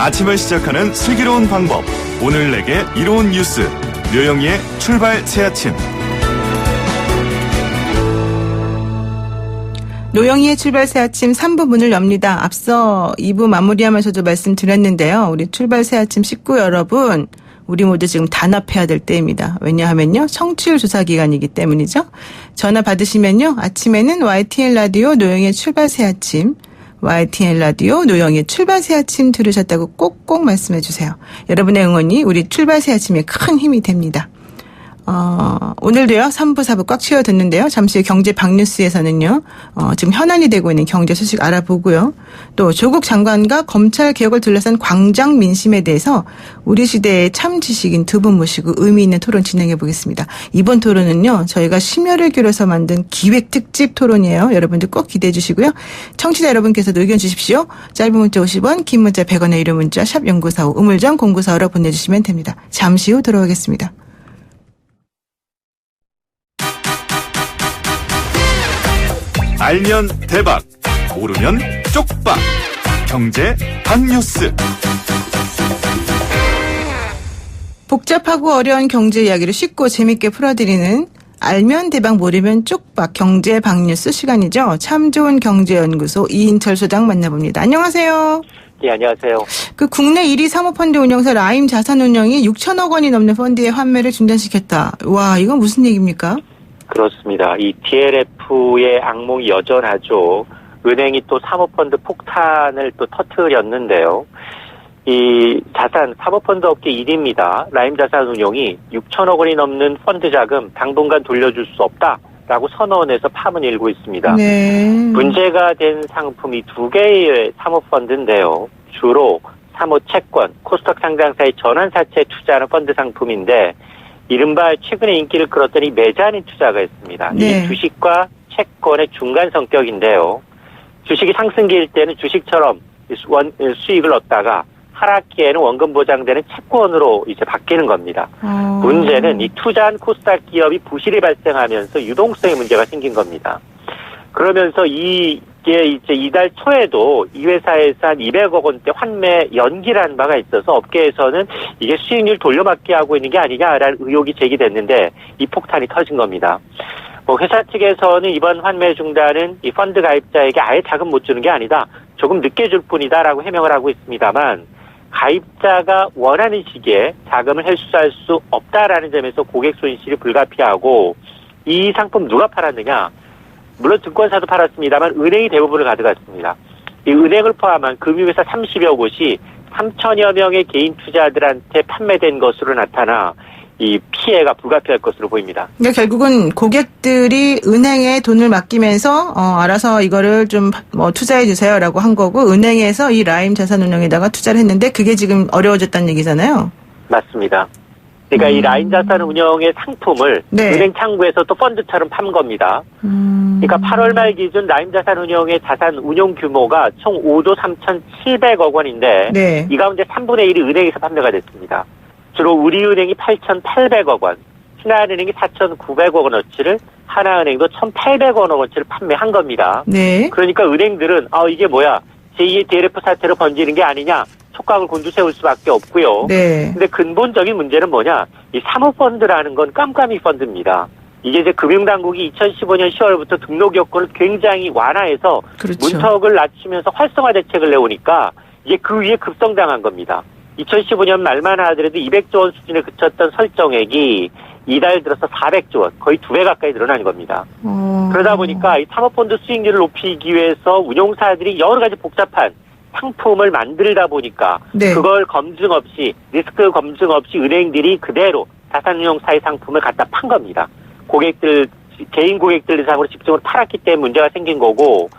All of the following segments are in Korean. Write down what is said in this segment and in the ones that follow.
아침을 시작하는 슬기로운 방법. 오늘 내게 이로운 뉴스. 묘영이의 출발 새아침. 노영희의 출발 새아침 3부 문을 엽니다. 앞서 2부 마무리하면서도 말씀드렸는데요. 우리 출발 새아침 식구 여러분, 우리 모두 지금 단합해야 될 때입니다. 왜냐하면요, 청취율 조사 기간이기 때문이죠. 전화 받으시면요, 아침에는 YTN 라디오 노영희의 출발 새아침, YTN 라디오 노영희의 출발 새아침 들으셨다고 꼭꼭 말씀해 주세요. 여러분의 응원이 우리 출발 새아침에 큰 힘이 됩니다. 오늘도요, 3부, 4부 꽉 채워듣는데요. 잠시 후 경제 박뉴스에서는요, 지금 현안이 되고 있는 경제 소식 알아보고요. 또 조국 장관과 검찰 개혁을 둘러싼 광장 민심에 대해서 우리 시대의 참 지식인 두 분 모시고 의미 있는 토론 진행해 보겠습니다. 이번 토론은요, 저희가 심혈을 기울여서 만든 기획 특집 토론이에요. 여러분들 꼭 기대해 주시고요. 청취자 여러분께서도 의견 주십시오. 짧은 문자 50원, 긴 문자 100원의 유료 문자 샵 0945, 우물정 0945로 보내주시면 됩니다. 잠시 후 돌아오겠습니다. 알면 대박, 모르면 쪽박. 경제 박뉴스. 복잡하고 어려운 경제 이야기를 쉽고 재밌게 풀어드리는 알면 대박 모르면 쪽박 경제 박뉴스 시간이죠. 참 좋은 경제연구소 이인철 소장 만나봅니다. 안녕하세요. 네, 안녕하세요. 그 국내 1위 사모펀드 운용사 라임 자산운용이 6천억 원이 넘는 펀드의 환매를 중단시켰다. 와, 이건 무슨 얘기입니까? 그렇습니다. 이 DLF의 악몽이 여전하죠. 은행이 또 사모펀드 폭탄을 또 터뜨렸는데요. 이 사모펀드 업계 1위입니다. 라임 자산운용이 6천억 원이 넘는 펀드 자금 당분간 돌려줄 수 없다라고 선언해서 파문이 일고 있습니다. 네. 문제가 된 상품이 두 개의 사모펀드인데요. 주로 사모채권, 코스닥 상장사의 전환사채에 투자하는 펀드 상품인데 이른바 최근에 인기를 끌었던 이 매자닌 투자가 있습니다. 네. 이 주식과 채권의 중간 성격인데요. 주식이 상승기일 때는 주식처럼 수익을 얻다가 하락기에는 원금 보장되는 채권으로 이제 바뀌는 겁니다. 문제는 이 투자한 코스닥 기업이 부실이 발생하면서 유동성에 문제가 생긴 겁니다. 그러면서 이게 이제 이달 초에도 이 회사에서 한 200억 원대 환매 연기라는 바가 있어서 업계에서는 이게 수익률 돌려막기 하고 있는 게 아니냐라는 의혹이 제기됐는데 이 폭탄이 터진 겁니다. 회사 측에서는 이번 환매 중단은 이 펀드 가입자에게 아예 자금 못 주는 게 아니다. 조금 늦게 줄 뿐이다라고 해명을 하고 있습니다만 가입자가 원하는 시기에 자금을 회수할 수 없다라는 점에서 고객 손실이 불가피하고 이 상품 누가 팔았느냐? 물론 증권사도 팔았습니다만 은행이 대부분을 가져갔습니다. 이 은행을 포함한 금융회사 30여 곳이 3천여 명의 개인 투자들한테 판매된 것으로 나타나 이 피해가 불가피할 것으로 보입니다. 그러니까 결국은 고객들이 은행에 돈을 맡기면서 알아서 이거를 좀 투자해 주세요라고 한 거고 은행에서 이 라임 자산운용에다가 투자를 했는데 그게 지금 어려워졌다는 얘기잖아요. 맞습니다. 그러니까 이 라임 자산운용의 상품을 네. 은행 창구에서 또 펀드처럼 판 겁니다. 그러니까 8월 말 기준 라임 자산운용의 자산 운용 규모가 총 5조 3,700억 원인데 네. 이 가운데 3분의 1이 은행에서 판매가 됐습니다. 주로 우리은행이 8,800억 원, 신한은행이 4,900억 원어치를, 하나은행도 1,800억 원어치를 판매한 겁니다. 네. 그러니까 은행들은 이게 뭐야? 제2의 DLF 사태로 번지는 게 아니냐? 촉각을 곤두세울 수밖에 없고요. 네. 근데 근본적인 문제는 뭐냐? 이 사모펀드라는 건 깜깜이 펀드입니다. 이게 이제 금융당국이 2015년 10월부터 등록 요건을 굉장히 완화해서 그렇죠. 문턱을 낮추면서 활성화 대책을 내오니까 이게 그 위에 급성장한 겁니다. 2015년 말만 하더라도 200조 원 수준에 그쳤던 설정액이 이달 들어서 400조 원, 거의 2배 가까이 늘어난 겁니다. 그러다 보니까 이 사모펀드 수익률을 높이기 위해서 운용사들이 여러 가지 복잡한 상품을 만들다 보니까 네. 그걸 검증 없이 리스크 검증 없이 은행들이 그대로 자산운용사의 상품을 갖다 판 겁니다. 개인 고객들 대상으로 집중을 팔았기 때문에 문제가 생긴 거고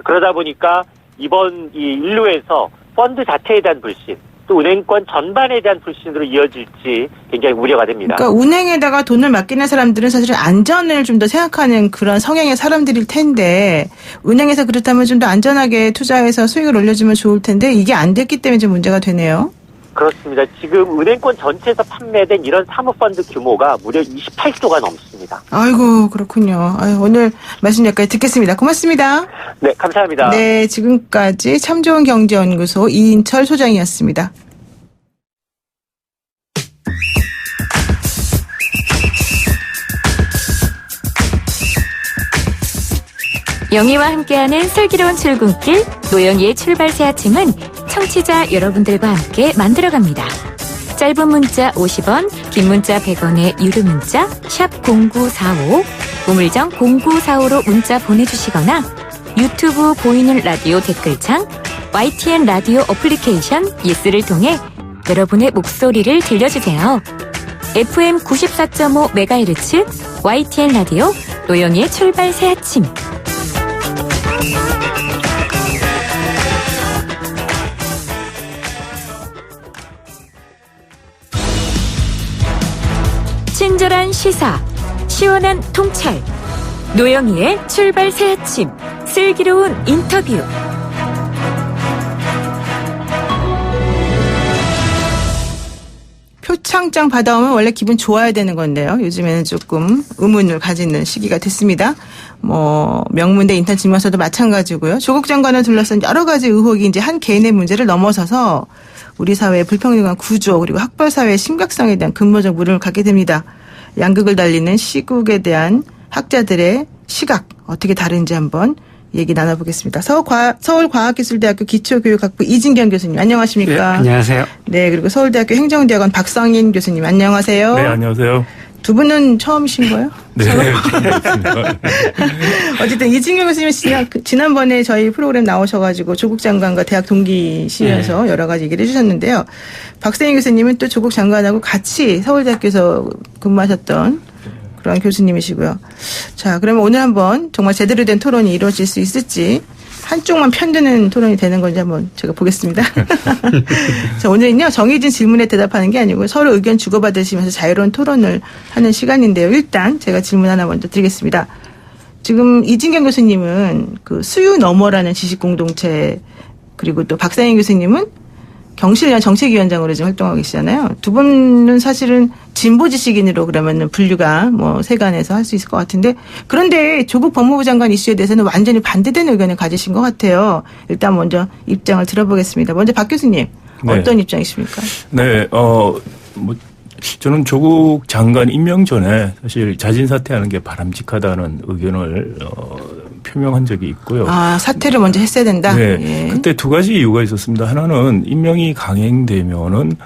그러다 보니까 이번 이 인류에서 펀드 자체에 대한 불신 또 은행권 전반에 대한 불신으로 이어질지 굉장히 우려가 됩니다. 그러니까 운행에다가 돈을 맡기는 사람들은 사실 안전을 좀 더 생각하는 그런 성향의 사람들일 텐데 은행에서 그렇다면 좀 더 안전하게 투자해서 수익을 올려주면 좋을 텐데 이게 안 됐기 때문에 좀 문제가 되네요. 그렇습니다. 지금 은행권 전체에서 판매된 이런 사모펀드 규모가 무려 28조가 넘습니다. 아이고, 그렇군요. 아유, 오늘 말씀 여기까지 듣겠습니다. 고맙습니다. 네, 감사합니다. 네, 지금까지 참 좋은 경제연구소 이인철 소장이었습니다. 영희와 함께하는 슬기로운 출근길 노영희의 출발 새 아침은 청취자 여러분들과 함께 만들어갑니다. 짧은 문자 50원, 긴 문자 100원의 유료 문자 샵 0945, 우물정 0945로 문자 보내주시거나 유튜브 보이는 라디오 댓글창, YTN 라디오 어플리케이션 예스를 통해 여러분의 목소리를 들려주세요. FM 94.5MHz YTN 라디오 노영희의 출발 새 아침. 친절한 시사, 시원한 통찰, 노영희의 출발 새 아침, 슬기로운 인터뷰. 표창장 받아오면 원래 기분 좋아야 되는 건데요. 요즘에는 조금 의문을 가지는 시기가 됐습니다. 명문대 인턴 지망서도 마찬가지고요. 조국 장관을 둘러싼 여러 가지 의혹이 이제 한 개인의 문제를 넘어서서 우리 사회의 불평등한 구조 그리고 학벌 사회의 심각성에 대한 근본적 물음을 갖게 됩니다. 양극을 달리는 시국에 대한 학자들의 시각 어떻게 다른지 한번 얘기 나눠보겠습니다. 서울과학기술대학교 기초교육학부 이진경 교수님 안녕하십니까? 네, 안녕하세요. 네, 그리고 서울대학교 행정대학원 박성인 교수님 안녕하세요. 네, 안녕하세요. 두 분은 처음이신 거예요? 네, 처음입니다. 어쨌든 이진경 교수님 지난번에 저희 프로그램 나오셔가지고 조국 장관과 대학 동기시면서 여러 가지 얘기를 해주셨는데요. 박성인 교수님은 또 조국 장관하고 같이 서울대학교에서 근무하셨던 그런 교수님이시고요. 자, 그러면 오늘 한번 정말 제대로 된 토론이 이루어질 수 있을지 한쪽만 편드는 토론이 되는 건지 한번 제가 보겠습니다. 자, 오늘은요, 정해진 질문에 대답하는 게 아니고 서로 의견 주고받으시면서 자유로운 토론을 하는 시간인데요. 일단 제가 질문 하나 먼저 드리겠습니다. 지금 이진경 교수님은 그 수유 너머라는 지식공동체 그리고 또 박상인 교수님은 경실련 정책위원장으로 지금 활동하고 계시잖아요. 두 분은 사실은 진보 지식인으로 그러면은 분류가 세간에서 할 수 있을 것 같은데 그런데 조국 법무부 장관 이슈에 대해서는 완전히 반대되는 의견을 가지신 것 같아요. 일단 먼저 입장을 들어보겠습니다. 먼저 박 교수님 네. 어떤 입장이십니까? 네, 저는 조국 장관 임명 전에 사실 자진 사퇴하는 게 바람직하다는 의견을 표명한 적이 있고요. 아, 사퇴를 먼저 했어야 된다? 네. 예. 그때 두 가지 이유가 있었습니다. 하나는 임명이 강행되면은,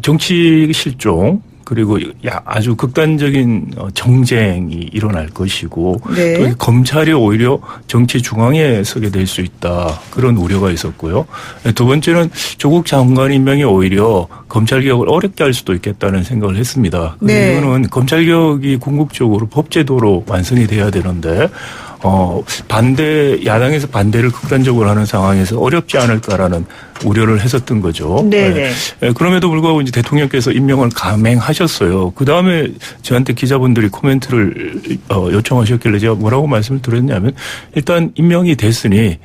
정치 실종, 그리고 아주 극단적인 정쟁이 일어날 것이고 네. 또 검찰이 오히려 정치 중앙에 서게 될 수 있다. 그런 우려가 있었고요. 두 번째는 조국 장관 임명이 오히려 검찰개혁을 어렵게 할 수도 있겠다는 생각을 했습니다. 네. 이거는 검찰개혁이 궁극적으로 법제도로 완성이 돼야 되는데 야당에서 반대를 극단적으로 하는 상황에서 어렵지 않을까라는 우려를 했었던 거죠. 네네. 네. 그럼에도 불구하고 이제 대통령께서 임명을 감행하셨어요. 그 다음에 저한테 기자분들이 코멘트를 요청하셨길래 제가 뭐라고 말씀을 드렸냐면 일단 임명이 됐으니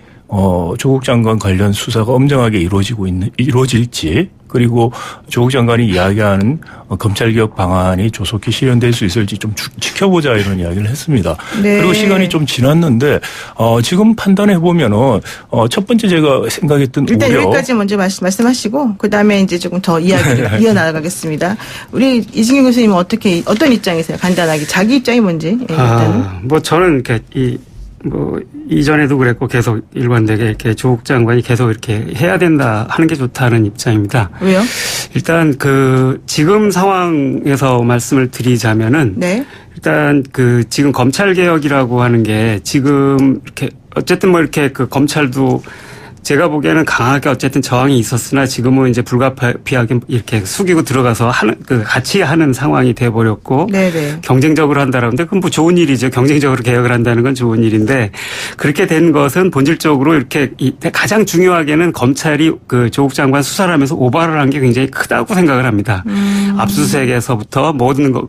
조국 장관 관련 수사가 엄정하게 이루어질지 그리고 조국 장관이 이야기하는 검찰개혁 방안이 조속히 실현될 수 있을지 좀 지켜보자 이런 이야기를 했습니다. 네. 그리고 시간이 좀 지났는데 지금 판단해 보면은 첫 번째 제가 생각했던 일단 우려. 여기까지 먼저 말씀하시고 그다음에 이제 조금 더 이야기를 이어나가겠습니다. 우리 이진경 교수님은 어떤 입장이세요? 간단하게 자기 입장이 뭔지 일단은. 저는 이전에도 그랬고 계속 일관되게 이렇게 조국 장관이 계속 이렇게 해야 된다 하는 게 좋다는 입장입니다. 왜요? 일단 지금 상황에서 말씀을 드리자면은 네. 일단 지금 검찰 개혁이라고 하는 게 지금 이렇게 어쨌든 이렇게 검찰도 제가 보기에는 강하게 어쨌든 저항이 있었으나 지금은 이제 불가피하게 이렇게 숙이고 들어가서 같이 하는 상황이 돼 버렸고 네네. 경쟁적으로 한다라는데 그건 좋은 일이죠. 경쟁적으로 개혁을 한다는 건 좋은 일인데 그렇게 된 것은 본질적으로 이렇게 가장 중요하게는 검찰이 조국 장관 수사를 하면서 오바를 한 게 굉장히 크다고 생각을 합니다. 압수수색에서부터 모든 것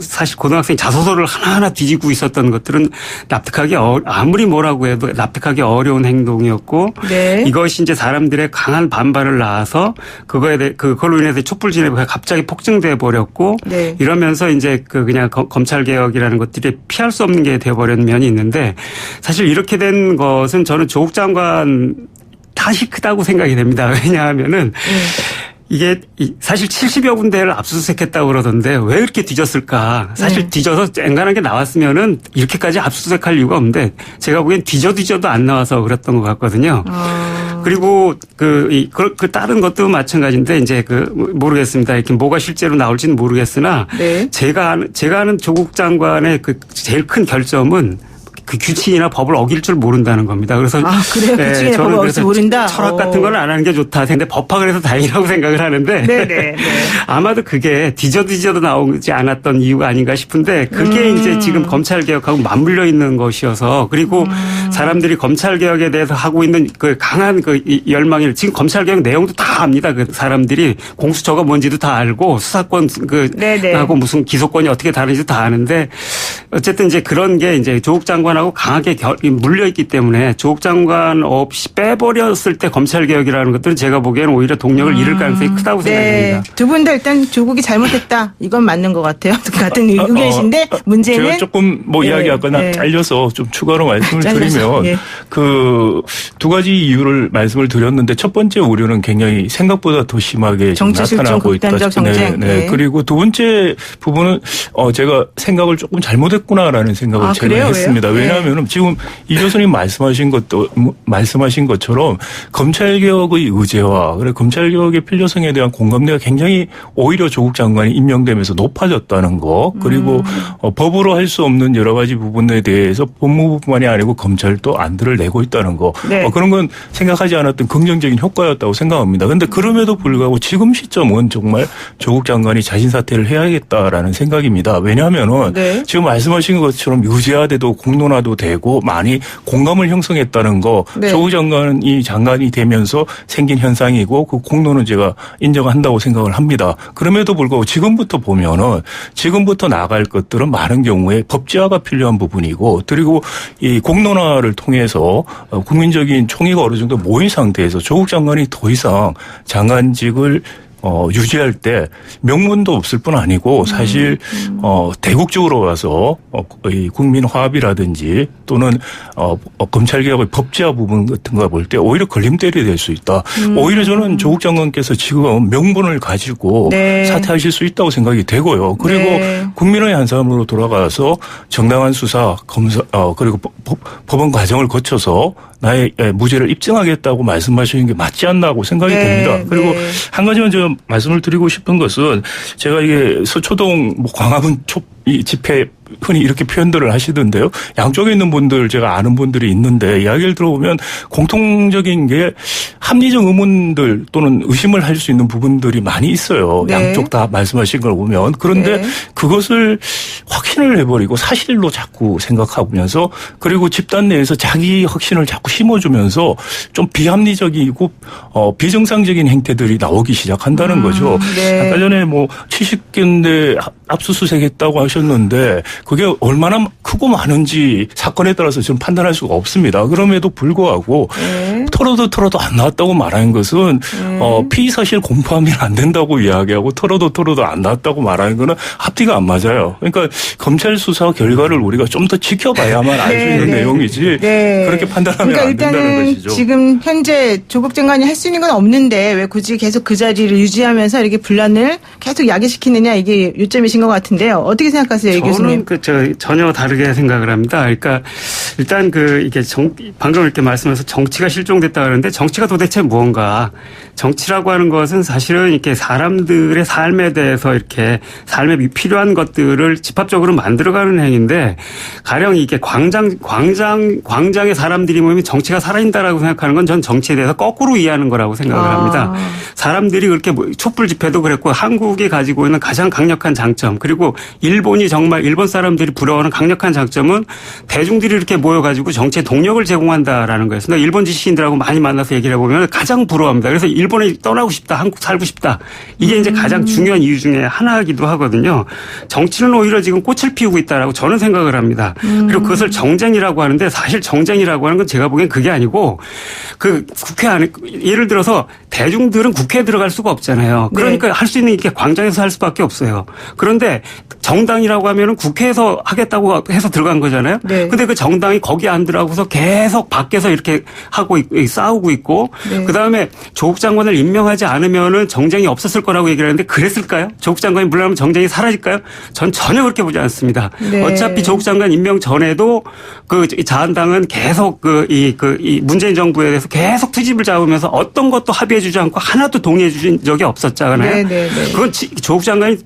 사실 고등학생 자소서를 하나하나 뒤지고 있었던 것들은 납득하기 아무리 뭐라고 해도 납득하기 어려운 행동이었고 네. 네. 이것이 이제 사람들의 강한 반발을 낳아서 그걸로 인해서 촛불 진압이 갑자기 폭증돼 버렸고 네. 이러면서 이제 그냥 검찰 개혁이라는 것들이 피할 수 없는 게 되어버린 면이 있는데 사실 이렇게 된 것은 저는 조국 장관 탓이 크다고 생각이 됩니다. 왜냐하면은 이게 사실 70여 군데를 압수수색했다고 그러던데 왜 이렇게 뒤졌을까? 사실 뒤져서 앵간한 게 나왔으면은 이렇게까지 압수수색할 이유가 없는데 제가 보기엔 뒤져도 안 나와서 그랬던 것 같거든요. 그리고 그 다른 것도 마찬가지인데 이제 모르겠습니다. 이렇게 뭐가 실제로 나올지는 모르겠으나 네. 제가 아는 조국 장관의 그 제일 큰 결점은 그 규칙이나 법을 어길 줄 모른다는 겁니다. 그래서 그래요? 규칙이나 법을 어길 줄 모른다? 철학 같은 건 안 하는 게 좋다. 근데 법학을 해서 다행이라고 생각을 하는데 네네. 아마도 그게 뒤져도 나오지 않았던 이유가 아닌가 싶은데 그게 이제 지금 검찰개혁하고 맞물려 있는 것이어서 그리고 사람들이 검찰개혁에 대해서 하고 있는 그 강한 그 열망을 지금 검찰개혁 내용도 다 압니다. 그 사람들이 공수처가 뭔지도 다 알고 수사권 하고 무슨 기소권이 어떻게 다른지도 다 아는데 어쨌든 이제 그런 게 이제 조국 장관하고 강하게 물려 있기 때문에 조국 장관 없이 빼버렸을 때 검찰개혁이라는 것들은 제가 보기에는 오히려 동력을 잃을 가능성이 크다고 생각합니다. 두 분 다 일단 조국이 잘못했다. 이건 맞는 것 같아요. 같은 의견이신데 문제는 제가 조금 이야기 아까 잘려서 좀 추가로 말씀을 드리면 그 두 가지 이유를 말씀을 드렸는데 첫 번째 우려는 굉장히 생각보다 더 심하게 나타나고 있다. 네. 그리고 두 번째 부분은 제가 생각을 조금 잘못했구나라는 생각을 제가 했습니다. 왜냐하면 지금 이 교수님 말씀하신 것처럼 검찰개혁의 의제와 검찰개혁의 필요성에 대한 공감대가 굉장히 오히려 조국 장관이 임명되면서 높아졌다는 거 그리고 법으로 할 수 없는 여러 가지 부분에 대해서 법무부뿐만이 아니고 검찰도 안들을 내고 있다는 거 그런 건 생각하지 않았던 긍정적인 효과였다고 생각합니다. 그런데 그럼에도 불구하고 지금 시점은 정말 조국 장관이 자진 사퇴를 해야겠다라는 생각입니다. 왜냐하면은 지금 말씀하신 것처럼 유지화돼도 공론화도 되고 많이 공감을 형성했다는 거 조국 장관이 되면서 생긴 현상이고 그 공론은 제가 인정한다고 생각을 합니다. 그럼에도 불구하고 지금부터 나갈 것들은 많은 경우에 법제화가 필요한 부분이고 그리고 이 공론화를 통해서 국민적인 총의가 어느 정도 모인 상태에서 조국 장관이 더 이상 장관직을 유지할 때 명분도 없을 뿐 아니고 사실 대국적으로 가서 이 국민 화합이라든지 또는 검찰개혁의 법제화 부분 같은 거 볼 때 오히려 걸림돌이 될 수 있다. 오히려 저는 조국 장관께서 지금 명분을 가지고 사퇴하실 수 있다고 생각이 되고요. 그리고 국민의 한 사람으로 돌아가서 정당한 수사, 검사 그리고 법원 과정을 거쳐서 나의 무죄를 입증하겠다고 말씀하시는 게 맞지 않나고 생각이 됩니다. 그리고 한 가지만 좀 말씀을 드리고 싶은 것은 제가 이게 서초동 광화문 이 집회 흔히 이렇게 표현들을 하시던데요. 양쪽에 있는 분들 제가 아는 분들이 있는데 이야기를 들어보면 공통적인 게 합리적 의문들 또는 의심을 할 수 있는 부분들이 많이 있어요. 양쪽 다 말씀하신 걸 보면. 그런데 그것을 확신을 해버리고 사실로 자꾸 생각하면서 그리고 집단 내에서 자기 확신을 자꾸 심어주면서 좀 비합리적이고 비정상적인 행태들이 나오기 시작한다는 거죠. 아까 전에 70군데 압수수색했다고 하셨는데 그게 얼마나 크고 많은지 사건에 따라서 지금 판단할 수가 없습니다. 그럼에도 불구하고 털어도 안 나왔다고 말하는 것은 피의사실 공포하면 안 된다고 이야기하고 털어도 안 나왔다고 말하는 거는 앞뒤가 안 맞아요. 그러니까 검찰 수사 결과를 우리가 좀 더 지켜봐야만 알 수 있는 내용이지 그렇게 판단하면 안 된다는 것이죠. 지금 현재 조국 장관이 할 수 있는 건 없는데 왜 굳이 계속 그 자리를 유지하면서 이렇게 분란을 계속 야기시키느냐 이게 요점이신 것 같은데요. 어떻게 생각하세요, 이 교수님? 저는 전혀 다르게 생각을 합니다. 그러니까 일단 이게 방금 이렇게 말씀하셔서 정치가 실종됐다 그러는데 정치가 도대체 무언가? 정치라고 하는 것은 사실은 이렇게 사람들의 삶에 대해서 이렇게 삶에 필요한 것들을 집합적으로 만들어가는 행위인데 가령 이게 광장에 사람들이 모이면 정치가 살아있다라고 생각하는 건 전 정치에 대해서 거꾸로 이해하는 거라고 생각을 합니다. 사람들이 그렇게 촛불 집회도 그랬고 한국이 가지고 있는 가장 강력한 장점 그리고 일본이 정말 일본 사람들이 부러워하는 강력한 장점은 대중들이 이렇게 모여가지고 정치에 동력을 제공한다라는 거였습니다. 일본 지식인들 친구들하고 많이 만나서 얘기를 해보면 가장 부러워합니다. 그래서 일본에 떠나고 싶다, 한국 살고 싶다. 이게 이제 가장 중요한 이유 중에 하나이기도 하거든요. 정치는 오히려 지금 꽃을 피우고 있다라고 저는 생각을 합니다. 그리고 그것을 정쟁이라고 하는데 사실 정쟁이라고 하는 건 제가 보기엔 그게 아니고 그 국회 안에 예를 들어서 대중들은 국회에 들어갈 수가 없잖아요. 그러니까 할 수 있는 게 광장에서 할 수밖에 없어요. 그런데 정당이라고 하면은 국회에서 하겠다고 해서 들어간 거잖아요. 네. 근데 그 정당이 거기 안 들어가고서 계속 밖에서 이렇게 하고 싸우고 있고 그다음에 조국 장관을 임명하지 않으면은 정쟁이 없었을 거라고 얘기를 하는데 그랬을까요? 조국 장관이 물러나면 정쟁이 사라질까요? 전 전혀 그렇게 보지 않습니다. 네. 어차피 조국 장관 임명 전에도 그 자한당은 계속 이 문재인 정부에 대해서 계속 트집을 잡으면서 어떤 것도 합의해주지 않고 하나도 동의해주신 적이 없었잖아요. 네. 그건 조국 장관이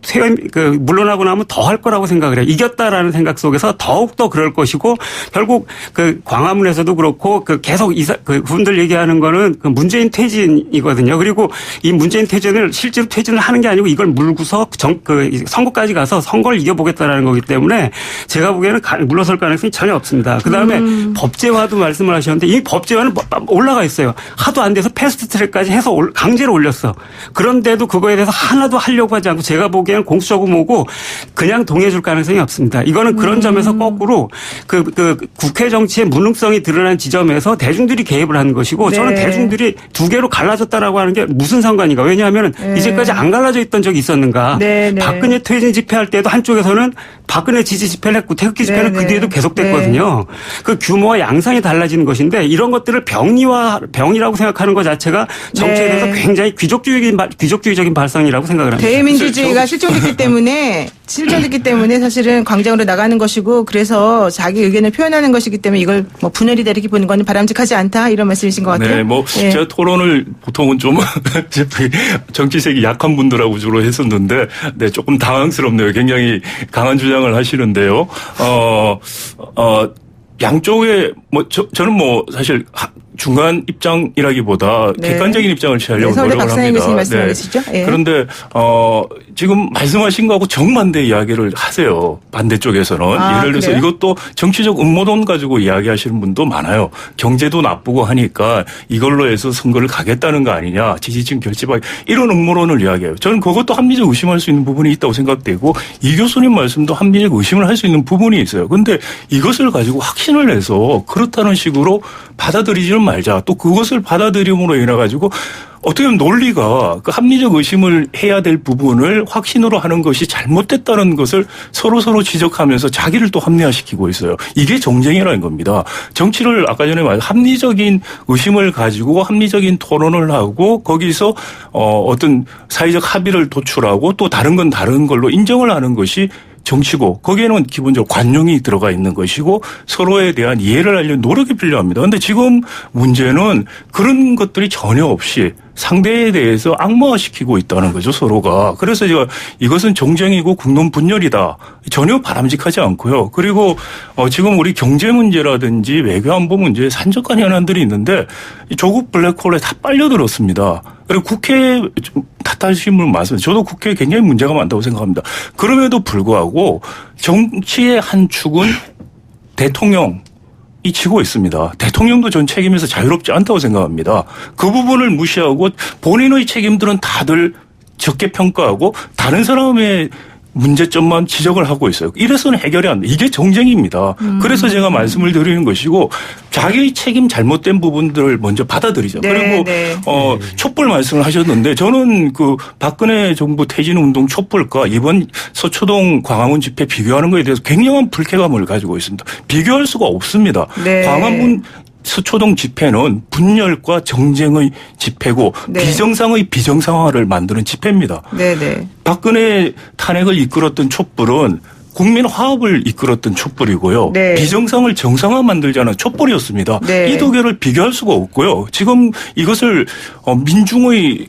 물러나고 나면 더 할 거라고 생각을 해요. 이겼다라는 생각 속에서 더욱 더 그럴 것이고 결국 그 광화문에서도 그렇고 그 계속 그분들 얘기하는 거는 그 문재인 퇴진이거든요. 그리고 이 문재인 퇴진을 실제로 퇴진을 하는 게 아니고 이걸 물고서 선거까지 가서 선거를 이겨보겠다라는 거기 때문에 제가 보기에는 물러설 가능성이 전혀 없습니다. 그다음에 법제화도 말씀을 하셨는데 이 법제화는 올라가 있어요. 하도 안 돼서 패스트트랙까지 해서 강제로 올렸어. 그런데도 그거에 대해서 하나도 하려고 하지 않고 제가 보기에는 공수처고 뭐고 그냥 동의해줄 가능성이 없습니다. 이거는 그런 점에서 거꾸로 그 국회 정치의 무능성이 드러난 지점에서 대중들이 개입을 하는 것이고 저는 대중들이 두 개로 갈라졌다라고 하는 게 무슨 상관인가. 왜냐하면 이제까지 안 갈라져 있던 적이 있었는가. 박근혜 퇴진 집회할 때도 한쪽에서는 박근혜 지지 집회를 했고 태극기 집회는 그 뒤에도 계속됐거든요. 그 규모와 양상이 달라지는 것인데 이런 것들을 병이라고 생각하는 것 자체가 정치에 대해서 굉장히 귀족주의적인 발상이라고 생각을 합니다. 대의민주주의가 실종됐기 때문에 사실은 광장으로 나가는 것이고 그래서 자기 의견을 표현하는 것이기 때문에 이걸 뭐 분열이 되게 보는 건 바람직하지 않다 이런 말씀이신 것 같아요. 네, 제가 토론을 보통은 좀 정치색이 약한 분들하고 주로 했었는데, 조금 당황스럽네요. 굉장히 강한 주장을 하시는데요. 양쪽에 저는 사실 중간 입장이라기보다 객관적인 입장을 취하려고 노력을 합니다. 그런데 지금 말씀하신 거하고 정반대 이야기를 하세요. 반대쪽에서는. 예를 들어서 그래요? 이것도 정치적 음모론 가지고 이야기하시는 분도 많아요. 경제도 나쁘고 하니까 이걸로 해서 선거를 가겠다는 거 아니냐. 지지층 결집하기. 이런 음모론을 이야기해요. 저는 그것도 합리적 의심할 수 있는 부분이 있다고 생각되고 이 교수님 말씀도 합리적 의심을 할 수 있는 부분이 있어요. 그런데 이것을 가지고 확신을 해서 그렇다는 식으로 받아들이지는 말자. 또 그것을 받아들임으로 인해 가지고 어떻게 보면 논리가 그 합리적 의심을 해야 될 부분을 확신으로 하는 것이 잘못됐다는 것을 서로 지적하면서 자기를 또 합리화시키고 있어요. 이게 정쟁이라는 겁니다. 정치를 아까 전에 말한 합리적인 의심을 가지고 합리적인 토론을 하고 거기서 어떤 사회적 합의를 도출하고 또 다른 건 다른 걸로 인정을 하는 것이 정치고 거기에는 기본적으로 관용이 들어가 있는 것이고 서로에 대한 이해를 하려는 노력이 필요합니다. 그런데 지금 문제는 그런 것들이 전혀 없이 상대에 대해서 악마화시키고 있다는 거죠, 서로가. 그래서 제가 이것은 정쟁이고 국론 분열이다. 전혀 바람직하지 않고요. 그리고 지금 우리 경제 문제라든지 외교 안보 문제에 산적한 현안들이 있는데 조국 블랙홀에 다 빨려들었습니다. 그리고 국회에 탓하시는 분 많습니다. 저도 국회에 굉장히 문제가 많다고 생각합니다. 그럼에도 불구하고 정치의 한 축은 대통령이 지고 있습니다. 대통령도 전 책임에서 자유롭지 않다고 생각합니다. 그 부분을 무시하고 본인의 책임들은 다들 적게 평가하고 다른 사람의 문제점만 지적을 하고 있어요. 이래서는 해결이 안 돼. 이게 정쟁입니다. 그래서 제가 말씀을 드리는 것이고 자기의 책임 잘못된 부분들을 먼저 받아들이죠. 그리고 촛불 말씀을 하셨는데 저는 그 박근혜 정부 퇴진 운동 촛불과 이번 서초동 광화문 집회 비교하는 것에 대해서 굉장한 불쾌감을 가지고 있습니다. 비교할 수가 없습니다. 광화문 서초동 집회는 분열과 정쟁의 집회고 비정상의 비정상화를 만드는 집회입니다. 박근혜 탄핵을 이끌었던 촛불은 국민 화합을 이끌었던 촛불이고요. 비정상을 정상화 만들자는 촛불이었습니다. 이 두 개를 비교할 수가 없고요. 지금 이것을 민중의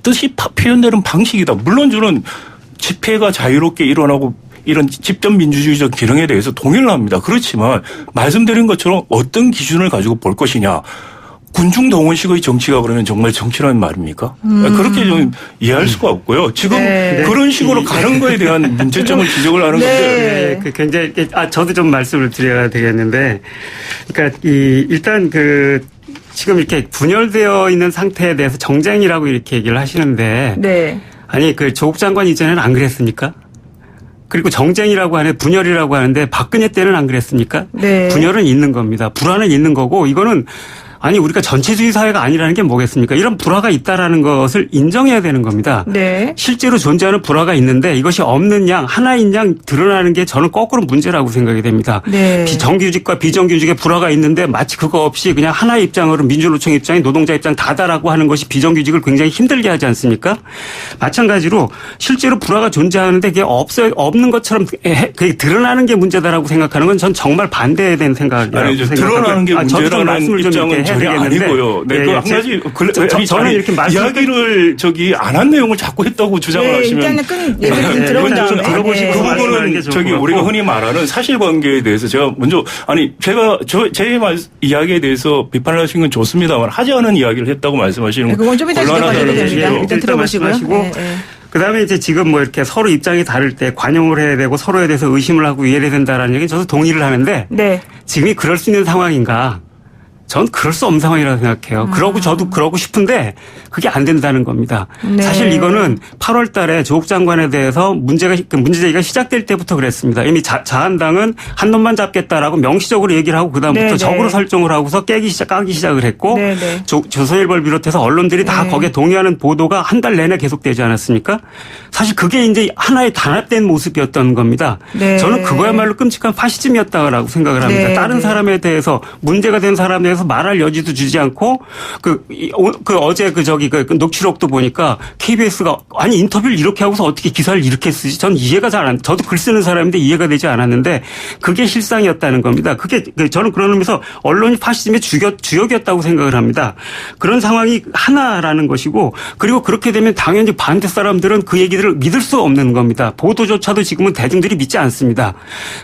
뜻이 표현되는 방식이다. 물론 저는 집회가 자유롭게 일어나고 이런 집단민주주의적 기능에 대해서 동의를 합니다. 그렇지만 말씀드린 것처럼 어떤 기준을 가지고 볼 것이냐. 군중 동원식의 정치가 그러면 정말 정치라는 말입니까? 그렇게 좀 이해할 수가 없고요. 지금 그런 식으로 가는 거에 대한 문제점을 지적을 하는 건데. 굉장히 저도 좀 말씀을 드려야 되겠는데, 그러니까 일단 지금 이렇게 분열되어 있는 상태에 대해서 정쟁이라고 이렇게 얘기를 하시는데 네. 아니 그 조국 장관 이전에는 안 그랬습니까? 그리고 정쟁이라고 하는 분열이라고 하는데 박근혜 때는 안 그랬습니까? 네. 분열은 있는 겁니다. 불화는 있는 거고 이거는 아니 우리가 전체주의 사회가 아니라는 게 뭐겠습니까? 이런 불화가 있다라는 것을 인정해야 되는 겁니다. 네. 실제로 존재하는 불화가 있는데 이것이 없는 양, 하나인 양 드러나는 게 저는 거꾸로 문제라고 생각이 됩니다. 네. 정규직과 비정규직의 불화가 있는데 마치 그거 없이 그냥 하나의 입장으로 민주노총 입장이 노동자 입장 다다라고 하는 것이 비정규직을 굉장히 힘들게 하지 않습니까? 마찬가지로 실제로 불화가 존재하는데 그게 없는 것처럼 그게 드러나는 게 문제다라고 생각하는 건 전 정말 반대에 대한 생각이라고 아니죠. 생각하고요. 드러나는 게 문제라는 말씀을 좀 입장은 이렇게 전혀 아니고요. 네, 그 한 가지 저는 이렇게 이야기를 안 한 내용을 자꾸 했다고 주장을 네, 하시면 일단은 얘기를 좀 들어본 일단 좀 다음에. 들어보시고 그 부분은 게 저기 좋을 것 우리가 같고. 흔히 말하는 사실관계에 대해서 제가 먼저 제가 제 이야기에 대해서 비판을 하신 건 좋습니다만 하지 않은 이야기를 했다고 말씀하시는 네, 그건 좀 이따 곤란하다는 지적하셔도 됩니다. 얘기죠. 일단 들어보시고요. 말씀하시고 네, 네. 그다음에 이제 지금 뭐 이렇게 서로 입장이 다를 때 관용을 해야 되고 서로에 대해서 의심을 하고 이해해야 된다라는 얘기는 저도 동의를 하는데 네. 지금이 그럴 수 있는 상황인가? 전 그럴 수 없는 상황이라고 생각해요. 그러고 저도 그러고 싶은데 그게 안 된다는 겁니다. 네. 사실 이거는 8월 달에 조국 장관에 대해서 문제제기가 시작될 때부터 그랬습니다. 이미 자한당은 한 놈만 잡겠다라고 명시적으로 얘기를 하고 그다음부터 네, 적으로 네. 설정을 하고서 까기 시작을 했고 네, 네. 조선일보를 비롯해서 언론들이 다 네. 거기에 동의하는 보도가 한 달 내내 계속되지 않았습니까? 사실 그게 이제 하나의 단합된 모습이었던 겁니다. 네. 저는 그거야말로 끔찍한 파시즘이었다고 생각을 합니다. 네, 다른 네. 사람에 대해서 문제가 된 사람에 대해서 말할 여지도 주지 않고 어제 그 녹취록도 보니까 KBS가 아니 인터뷰를 이렇게 하고서 어떻게 기사를 이렇게 쓰지? 전 이해가 잘 안. 저도 글 쓰는 사람인데 이해가 되지 않았는데 그게 실상이었다는 겁니다. 그게 저는 그런 의미에서 언론이 파시즘의 주역이었다고 생각을 합니다. 그런 상황이 하나라는 것이고 그리고 그렇게 되면 당연히 반대 사람들은 그 얘기들을 믿을 수 없는 겁니다. 보도조차도 지금은 대중들이 믿지 않습니다.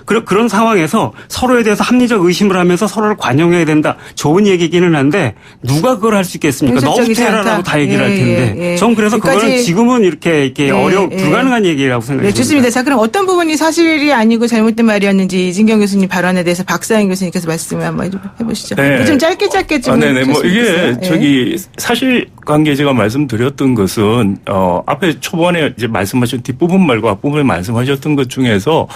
그런 상황에서 서로에 대해서 합리적 의심을 하면서 서로를 관용해야 된다. 좋은 얘기기는 한데 누가 그걸 할 수 있겠습니까? 너부터 현실적이지 해라라고 않다. 다 얘기를 할 텐데. 예. 전 그래서 여기까지- 그거는 지금은 이렇게 예, 불가능한 얘기라고 생각합니다. 네, 좋습니다. 자, 그럼 어떤 부분이 사실이 아니고 잘못된 말이었는지 이진경 교수님 발언에 대해서 박사인 교수님께서 말씀을 한번 해보시죠. 네. 좀 짧게 좀. 네네. 뭐 이게 해주셨으면 좋겠어요. 사실관계 제가 말씀드렸던 것은 앞에 초반에 이제 말씀하신 뒷부분 말고 앞부분에 말씀하셨던 것 중에서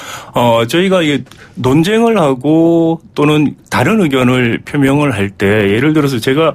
저희가 이게 논쟁을 하고 또는 다른 의견을 표명을 할 때 예를 들어서 제가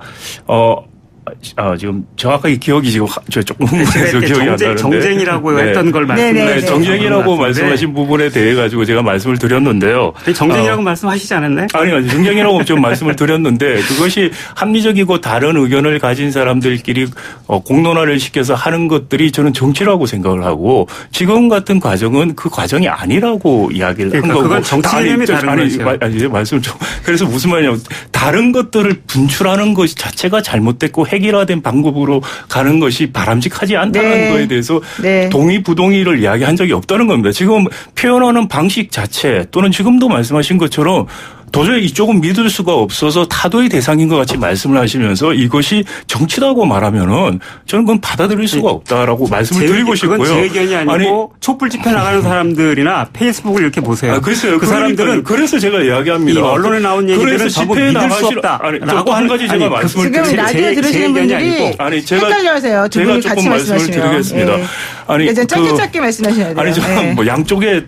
지금 정확하게 기억이 지금 조금 흥분해서 기억이 안 나는데 정쟁이라고 네. 했던 걸 말씀하신 네, 네, 정쟁이라고 말씀하신 부분에 대해 가지고 제가 말씀을 드렸는데요. 정쟁이라고 말씀하시지 않았나요? 아니요, 정쟁이라고 좀 말씀을 드렸는데 그것이 합리적이고 다른 의견을 가진 사람들끼리 공론화를 시켜서 하는 것들이 저는 정치라고 생각을 하고 지금 같은 과정은 그 과정이 아니라고 이야기를 한 거고. 그건 정치 개념이 다른 거죠. 이제 말씀 좀 그래서 무슨 말이냐면 다른 것들을 분출하는 것이 자체가 잘못됐고 획일화된 방법으로 가는 것이 바람직하지 않다는 네. 거에 대해서 네. 동의 부동의를 이야기한 적이 없다는 겁니다. 지금 표현하는 방식 자체 또는 지금도 말씀하신 것처럼 도저히 이쪽은 믿을 수가 없어서 타도의 대상인 것 같이 말씀을 하시면서 이것이 정치라고 말하면은 저는 그건 받아들일 수가 없다라고 말씀을 드리고 싶고요. 그건 제 의견이 아니고 촛불 집회 나가는 사람들이나 페이스북을 이렇게 보세요. 글쎄요. 그 사람들은 그래서 제가 이야기합니다. 이 언론에 나온 얘기들은 그래서 전부 집회에 믿을 수 나가시라. 없다. 아니, 라고 한 가지 제가 아니, 말씀을 지금 드리겠습니다. 라디오 들으시는 의견이 분들이 아니고. 아니, 제가 헷갈려하세요. 두 제가 분이 조금 같이 말씀을 말씀하시면. 드리겠습니다. 예. 아니, 그러니까 짧게 말씀하셔야 돼요. 제가 예. 뭐 양쪽에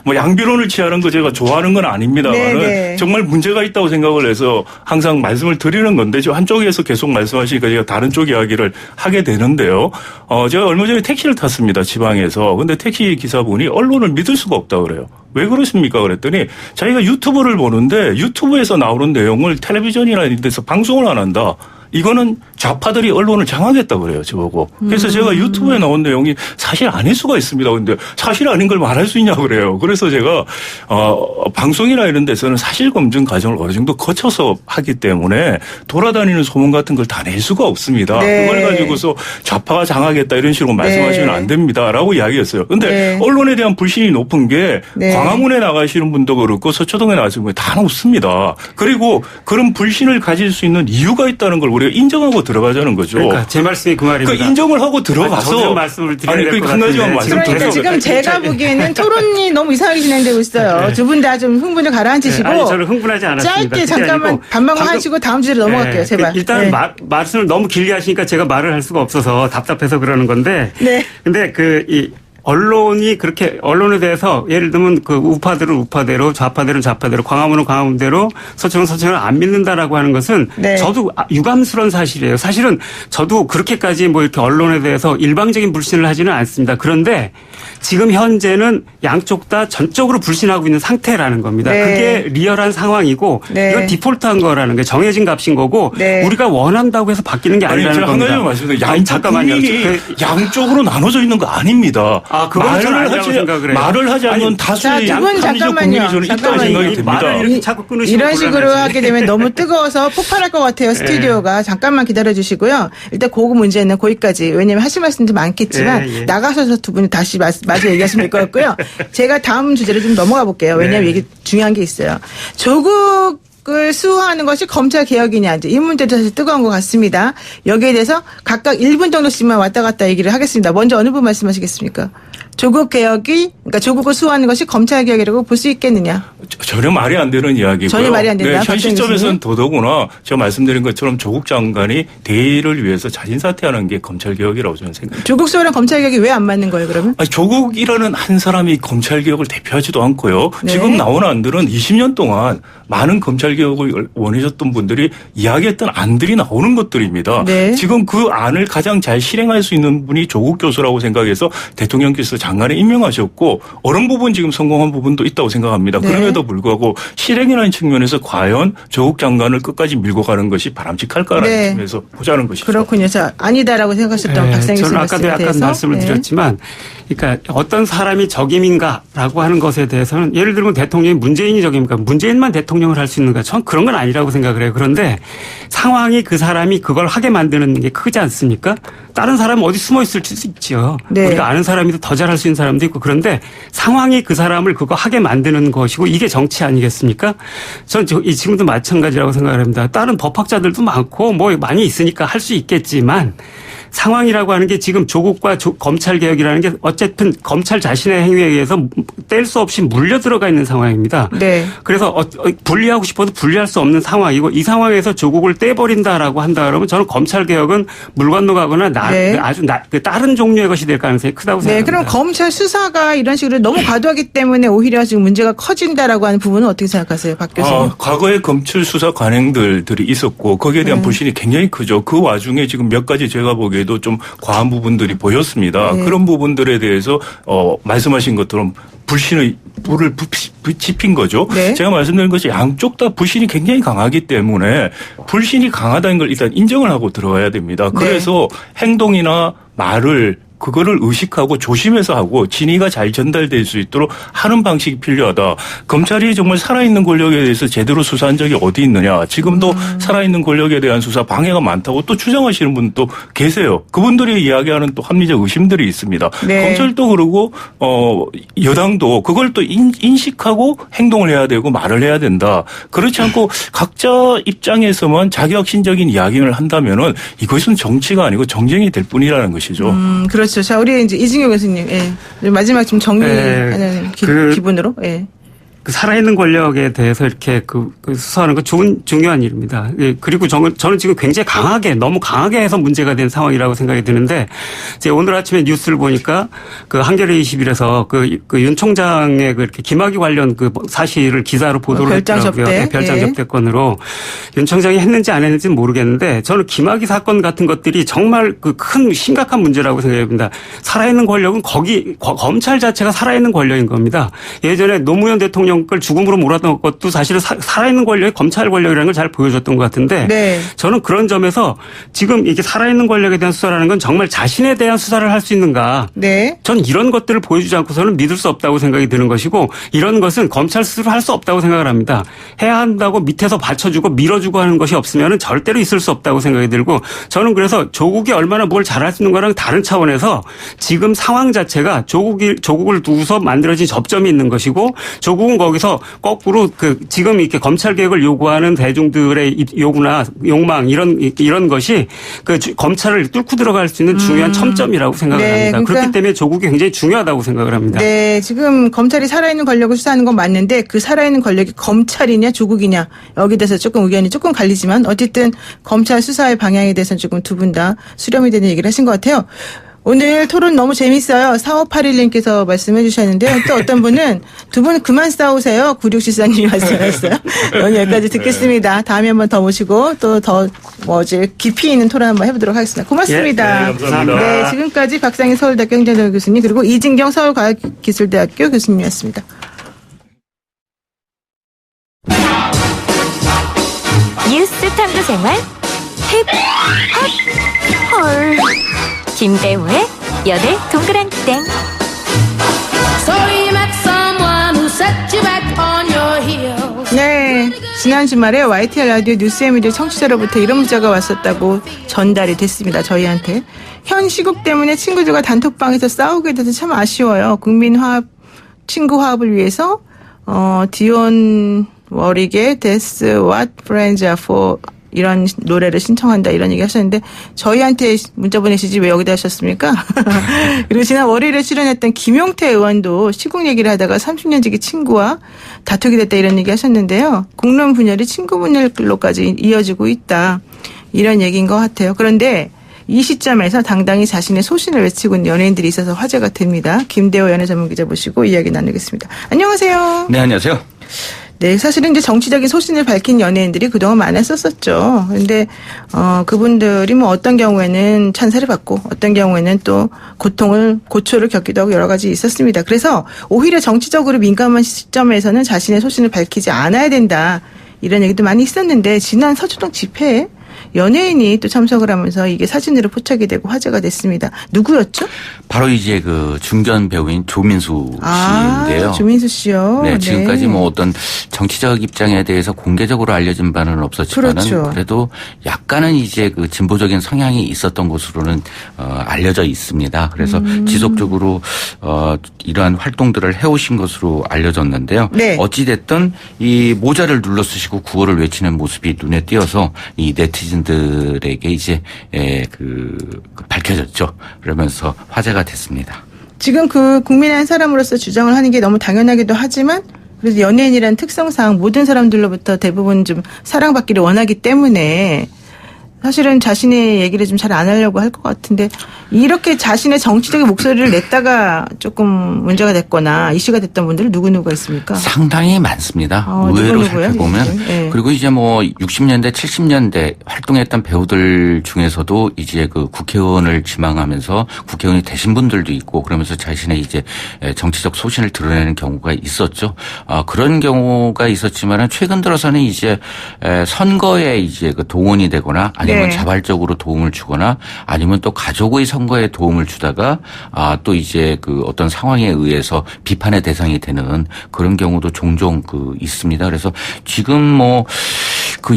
뭐 양비론을 취하는 거 제가 좋아하는 건 아닙니다만은 네, 네. 정말 문제가 있다고 생각을 해서 항상 말씀을 드리는 건데 저 한쪽에서 계속 말씀하시니까 제가 다른 쪽 이야기를 하게 되는데요. 제가 얼마 전에 택시를 탔습니다. 지방에서. 근데 택시 기사분이 언론을 믿을 수가 없다 그래요. 왜 그렇습니까? 그랬더니 자기가 유튜브를 보는데 유튜브에서 나오는 내용을 텔레비전이나 이런 데서 방송을 안 한다. 이거는 좌파들이 언론을 장악했다고 그래요, 저보고. 그래서 제가 유튜브에 나온 내용이 사실 아닐 수가 있습니다. 근데 사실 아닌 걸 말할 수 있냐고 그래요. 그래서 제가, 방송이나 이런 데서는 사실 검증 과정을 어느 정도 거쳐서 하기 때문에 돌아다니는 소문 같은 걸 다 낼 수가 없습니다. 네. 그걸 가지고서 좌파가 장악했다 이런 식으로 말씀하시면 네. 안 됩니다. 라고 이야기했어요. 근데 네. 언론에 대한 불신이 높은 게 네. 광화문에 나가시는 분도 그렇고 서초동에 나가시는 분도 다 높습니다. 그리고 그런 불신을 가질 수 있는 이유가 있다는 걸 우리가 인정하고 들어가자는 거죠. 그러니까 제 말씀이 그 말입니다. 그 인정을 하고 들어가서 저는 말씀을 드려야 아니 될 것 한 가지만 같은데 말씀 그러니까 지금 제가 보기에는 토론이 너무 이상하게 진행되고 있어요. 두 분 다 좀 흥분을 가라앉히시고 아니, 저는 흥분하지 않았습니다. 짧게 잠깐만 반박만 하시고 다음 주제로 넘어갈게요. 제발. 일단 네. 말씀을 너무 길게 하시니까 제가 말을 할 수가 없어서 답답해서 그러는 건데. 네. 근데 이 언론이 그렇게 언론에 대해서 예를 들면 그 우파들은 우파대로 좌파들은 좌파대로 광화문은 광화문대로 서초는 서초를 안 믿는다라고 하는 것은 네. 저도 유감스러운 사실이에요. 사실은 저도 그렇게까지 뭐 이렇게 언론에 대해서 일방적인 불신을 하지는 않습니다. 그런데 지금 현재는 양쪽 다 전적으로 불신하고 있는 상태라는 겁니다. 네. 그게 리얼한 상황이고 네. 이건 디폴트한 거라는 게 정해진 값인 거고 네. 우리가 원한다고 해서 바뀌는 게 아니, 아니라는 제가 한 겁니다. 가지만 말씀드리면 아니, 양쪽 잠깐만요. 국민이 양쪽으로 나눠져 있는 거 아닙니다. 그거는 저는 아니라고 생각을 해요. 말을 하지 않는 아니, 다수의 자, 두 분 합리적 잠깐만요. 국민이 저는 있다고 잠깐만요. 생각이 됩니다. 말을 이렇게 자꾸 끊으시면 이런 식으로 곤란하지. 하게 되면 너무 뜨거워서 폭발할 것 같아요. 스튜디오가. 잠깐만 기다려 주시고요. 일단 그 문제는 거기까지. 왜냐하면 하실 말씀도 많겠지만 예. 나가셔서 두 분이 다시 마저 얘기하시면 될 것 같고요. 제가 다음 주제로 좀 넘어가 볼게요. 왜냐하면 네. 이게 중요한 게 있어요. 조국을 수호하는 것이 검찰 개혁이냐 이제 이 문제도 사실 뜨거운 것 같습니다. 여기에 대해서 각각 1분 정도씩만 왔다 갔다 얘기를 하겠습니다. 먼저 어느 분 말씀하시겠습니까? 조국 개혁이 그러니까 조국을 수호하는 것이 검찰 개혁이라고 볼 수 있겠느냐? 전혀 말이 안 되는 이야기고요. 전혀 말이 안 된다. 네, 현 박정희 시점에서는 교수님. 더더구나 제가 말씀드린 것처럼 조국 장관이 대의를 위해서 자진 사퇴하는 게 검찰 개혁이라고 저는 생각합니다. 조국 수호랑 검찰 개혁이 왜 안 맞는 거예요? 그러면? 아니, 조국이라는 한 사람이 검찰 개혁을 대표하지도 않고요. 네. 지금 나오는 안들은 20년 동안 많은 검찰 개혁을 원하셨던 분들이 이야기했던 안들이 나오는 것들입니다. 네. 지금 그 안을 가장 잘 실행할 수 있는 분이 조국 교수라고 생각해서 대통령께서 장관에 임명하셨고 어느 부분 지금 성공한 부분도 있다고 생각합니다. 네. 그럼에도 불구하고 실행이라는 측면에서 과연 조국 장관을 끝까지 밀고 가는 것이 바람직할까라는 네. 측면에서 보자는 것이죠. 그렇군요. 자, 아니다라고 생각하셨던 네, 박상희 저는 교수님 아까도 말씀에 약간 대해서. 말씀을 네. 드렸지만, 그러니까 어떤 사람이 적임인가라고 하는 것에 대해서는 예를 들면 대통령이 문재인이 적임인가, 문재인만 대통령을 할 수 있는가, 전 그런 건 아니라고 생각을 해요. 그런데 상황이 그 사람이 그걸 하게 만드는 게 크지 않습니까? 다른 사람은 어디 숨어 있을 수 있죠. 네. 우리가 아는 사람이 더 잘할 수 있는 사람도 있고 그런데 상황이 그 사람을 그거 하게 만드는 것이고 이게 정치 아니겠습니까? 전 지금도 마찬가지라고 생각을 합니다. 다른 법학자들도 많고 뭐 많이 있으니까 할 수 있겠지만 상황이라고 하는 게 지금 조국과 검찰 개혁이라는 게 어쨌든 검찰 자신의 행위에 의해서 뗄 수 없이 물려 들어가 있는 상황입니다. 네. 그래서 분리하고 싶어도 분리할 수 없는 상황이고 이 상황에서 조국을 떼버린다라고 한다 그러면 저는 검찰 개혁은 물 건너가거나 네. 아주 다른 종류의 것이 될 가능성이 크다고 네, 생각합니다. 그럼 검찰 수사가 이런 식으로 너무 과도하기 때문에 오히려 지금 문제가 커진다라고 하는 부분은 어떻게 생각하세요, 박 교수님? 과거에 검찰 수사 관행들이 있었고 거기에 대한 불신이 굉장히 크죠. 그 와중에 지금 몇 가지 제가 보기에도 좀 과한 부분들이 보였습니다. 네. 그런 부분들에 대해서 말씀하신 것처럼 불신의 불을 지핀 거죠. 네. 제가 말씀드린 것이 양쪽 다 불신이 굉장히 강하기 때문에 불신이 강하다는 걸 일단 인정을 하고 들어가야 됩니다. 그래서 행동이나 말을 그거를 의식하고 조심해서 하고 진위가 잘 전달될 수 있도록 하는 방식이 필요하다. 검찰이 정말 살아있는 권력에 대해서 제대로 수사한 적이 어디 있느냐. 지금도 살아있는 권력에 대한 수사 방해가 많다고 또 주장하시는 분도 계세요. 그분들이 이야기하는 또 합리적 의심들이 있습니다. 네. 검찰도 그러고 여당도 그걸 또 인식하고 행동을 해야 되고 말을 해야 된다. 그렇지 않고 각자 입장에서만 자기확신적인 이야기를 한다면은 이것은 정치가 아니고 정쟁이 될 뿐이라는 것이죠. 그렇죠. 자, 우리 이제 이진경 교수님, 예. 마지막 좀 정리하는 기분으로, 예. 그 살아있는 권력에 대해서 이렇게 그 수사하는 건 중요한 일입니다. 예, 그리고 저는 지금 굉장히 너무 강하게 해서 문제가 된 상황이라고 생각이 드는데, 제가 오늘 아침에 뉴스를 보니까 그 한겨레 21에서 그 윤 총장의 그 이렇게 김학의 관련 그 사실을 기사로 보도를 했더라고요. 네, 별장 접대 건으로. 윤 총장이 했는지 안 했는지는 모르겠는데, 저는 김학의 사건 같은 것들이 정말 그 큰 심각한 문제라고 생각합니다. 살아있는 권력은 검찰 자체가 살아있는 권력인 겁니다. 예전에 노무현 대통령 걸 죽음으로 몰았던 것도 사실은 살아있는 권력이 검찰 권력이라는 걸 잘 보여줬던 것 같은데 네. 저는 그런 점에서 지금 이게 살아있는 권력에 대한 수사라는 건 정말 자신에 대한 수사를 할 수 있는가. 네. 전 이런 것들을 보여주지 않고서는 믿을 수 없다고 생각이 드는 것이고 이런 것은 검찰 스스로 할 수 없다고 생각을 합니다. 해야 한다고 밑에서 받쳐주고 밀어주고 하는 것이 없으면 절대로 있을 수 없다고 생각이 들고 저는 그래서 조국이 얼마나 뭘 잘할 수 있는 거랑 다른 차원에서 지금 상황 자체가 조국을 두고서 만들어진 접점이 있는 것이고 조국은 거기서 거꾸로 지금 이렇게 검찰 개혁을 요구하는 대중들의 요구나 욕망 이런 것이 검찰을 뚫고 들어갈 수 있는 중요한 첨점이라고 생각을 네, 합니다. 그러니까 그렇기 때문에 조국이 굉장히 중요하다고 생각을 합니다. 네, 지금 검찰이 살아있는 권력을 수사하는 건 맞는데 그 살아있는 권력이 검찰이냐 조국이냐 여기에 대해서 조금 의견이 조금 갈리지만 어쨌든 검찰 수사의 방향에 대해서는 조금 두 분 다 수렴이 되는 얘기를 하신 것 같아요. 오늘 토론 너무 재밌어요. 4581님께서 말씀해 주셨는데요. 또 어떤 분은 두 분 그만 싸우세요. 9674님이 말씀하셨어요. 오늘 여기까지 듣겠습니다. 다음에 한 번 더 모시고 또 더 깊이 있는 토론 한번 해보도록 하겠습니다. 고맙습니다. 네, 감사합니다. 네, 지금까지 박상희 서울대학교 행정대학 교수님 그리고 이진경 서울과학기술대학교 교수님이었습니다. 뉴스 탐구 생활 힙 헐 김대우의 연애 동그랑땡. So you met someone who set you back on your heels. 네, 지난 주말에 YTN 라디오 뉴스에미디 청취자로부터 이런 문자가 왔었다고 전달이 됐습니다. 저희한테. 현 시국 때문에 친구들과 단톡방에서 싸우게 돼서 참 아쉬워요. 국민 화합, 친구 화합을 위해서 디온 워릭의 That's What Friends Are For 이런 노래를 신청한다 이런 얘기 하셨는데 저희한테 문자 보내시지 왜 여기다 하셨습니까? 그리고 지난 월요일에 출연했던 김용태 의원도 시국 얘기를 하다가 30년 지기 친구와 다투게 됐다 이런 얘기 하셨는데요. 국론 분열이 친구 분열로까지 이어지고 있다 이런 얘기인 것 같아요. 그런데 이 시점에서 당당히 자신의 소신을 외치고 있는 연예인들이 있어서 화제가 됩니다. 김대호 연예 전문기자 모시고 이야기 나누겠습니다. 안녕하세요. 네, 안녕하세요. 네, 사실은 이제 정치적인 소신을 밝힌 연예인들이 그동안 많았었었죠. 근데, 그분들이 뭐 어떤 경우에는 찬사를 받고 어떤 경우에는 또 고초를 겪기도 하고 여러 가지 있었습니다. 그래서 오히려 정치적으로 민감한 시점에서는 자신의 소신을 밝히지 않아야 된다. 이런 얘기도 많이 있었는데, 지난 서초동 집회에 연예인이 또 참석을 하면서 이게 사진으로 포착이 되고 화제가 됐습니다. 누구였죠? 바로 이제 중견 배우인 조민수 씨인데요. 조민수 씨요. 네, 지금까지 뭐 어떤 정치적 입장에 대해서 공개적으로 알려진 바는 없었지만은 그렇죠. 그래도 약간은 이제 진보적인 성향이 있었던 것으로는 알려져 있습니다. 그래서 지속적으로 이러한 활동들을 해오신 것으로 알려졌는데요. 네. 어찌 됐든 이 모자를 눌러 쓰시고 구호를 외치는 모습이 눈에 띄어서 이 네티즌들에게 이제 밝혀졌죠. 그러면서 화제가 됐습니다. 지금 국민의 한 사람으로서 주장을 하는 게 너무 당연하기도 하지만 그래도 연예인이라는 특성상 모든 사람들로부터 대부분 좀 사랑받기를 원하기 때문에 사실은 자신의 얘기를 좀 잘 안 하려고 할 것 같은데 이렇게 자신의 정치적인 목소리를 냈다가 조금 문제가 됐거나 이슈가 됐던 분들은 누구누구가 있습니까? 상당히 많습니다. 의외로 살펴보면. 네. 그리고 이제 뭐 60년대 70년대 활동했던 배우들 중에서도 이제 국회의원을 지망하면서 국회의원이 되신 분들도 있고 그러면서 자신의 이제 정치적 소신을 드러내는 경우가 있었죠. 그런 경우가 있었지만은 최근 들어서는 이제 선거에 이제 동원이 되거나 아니면 네. 자발적으로 도움을 주거나 아니면 또 가족의 선거에 도움을 주다가 또 이제 어떤 상황에 의해서 비판의 대상이 되는 그런 경우도 종종 있습니다. 그래서 지금 뭐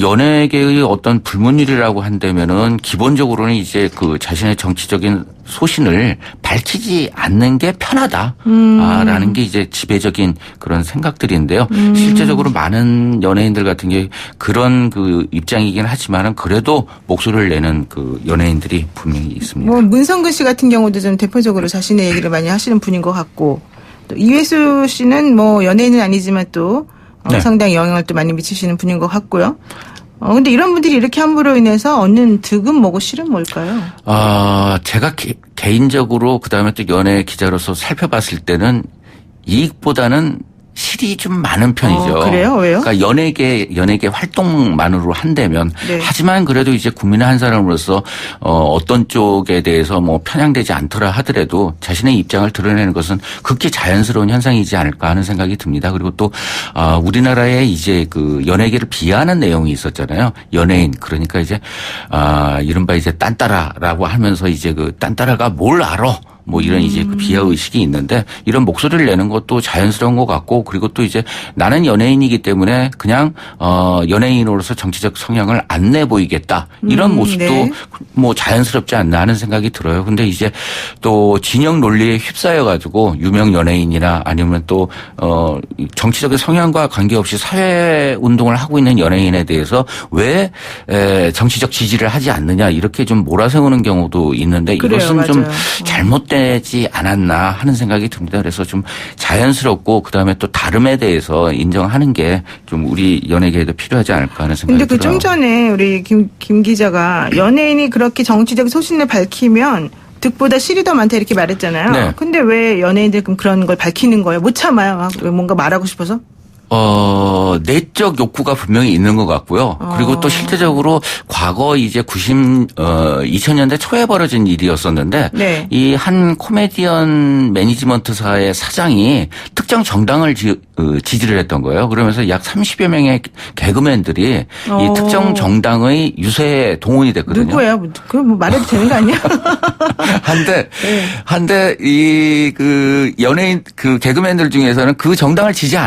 연예계의 어떤 불문율이라고 한다면은 기본적으로는 이제 자신의 정치적인 소신을 밝히지 않는 게 편하다라는 게 이제 지배적인 그런 생각들인데요. 실제적으로 많은 연예인들 같은 게 그런 입장이긴 하지만은 그래도 목소리를 내는 연예인들이 분명히 있습니다. 뭐 문성근 씨 같은 경우도 좀 대표적으로 자신의 얘기를 많이 하시는 분인 것 같고 또 이회수 씨는 뭐 연예인은 아니지만 또 네. 상당히 영향을 또 많이 미치시는 분인 것 같고요. 근데 이런 분들이 이렇게 함부로 인해서 얻는 득은 뭐고 실은 뭘까요? 제가 개인적으로 그다음에 또 연예 기자로서 살펴봤을 때는 이익보다는 실이 좀 많은 편이죠. 그래요? 왜요? 그러니까 연예계 활동만으로 한다면 네. 하지만 그래도 이제 국민의 한 사람으로서 어떤 쪽에 대해서 뭐 편향되지 않더라 하더라도 자신의 입장을 드러내는 것은 극히 자연스러운 현상이지 않을까 하는 생각이 듭니다. 그리고 또 우리나라에 이제 연예계를 비하하는 내용이 있었잖아요. 연예인 그러니까 이제 이른바 이제 딴따라라고 하면서 이제 딴따라가 뭘 알아? 뭐 이런 이제 그 비하 의식이 있는데 이런 목소리를 내는 것도 자연스러운 것 같고 그리고 또 이제 나는 연예인이기 때문에 그냥 연예인으로서 정치적 성향을 안 내 보이겠다 이런 모습도 네. 뭐 자연스럽지 않나 하는 생각이 들어요. 근데 이제 또 진영 논리에 휩싸여 가지고 유명 연예인이나 아니면 또 정치적인 성향과 관계없이 사회 운동을 하고 있는 연예인에 대해서 왜 정치적 지지를 하지 않느냐 이렇게 좀 몰아세우는 경우도 있는데 그래요, 이것은 좀 맞아요. 잘못되지 않았나 하는 생각이 듭니다. 그래서 좀 자연스럽고 그다음에 또 다름에 대해서 인정하는 게 좀 우리 연예계에도 필요하지 않을까 하는 생각이 근데 그 들어요. 좀 전에 우리 김 기자가 연예인이 그렇게 정치적 소신을 밝히면 득보다 실이 더 많다 이렇게 말했잖아요. 네. 근데 왜 연예인들 그런 걸 밝히는 거예요? 못 참아요. 막 뭔가 말하고 싶어서? 내적 욕구가 분명히 있는 것 같고요. 그리고 또 실제적으로 과거 이제 2000년대 초에 벌어진 일이었었는데 네. 이 한 코미디언 매니지먼트사의 사장이 특정 정당을 지지를 했던 거예요. 그러면서 약 30여 명의 개그맨들이 이 특정 정당의 유세에 동원이 됐거든요. 누구예요? 그거 뭐 말해도 되는 거 아니야? 한데 이 연예인 개그맨들 중에서는 그 정당을 하지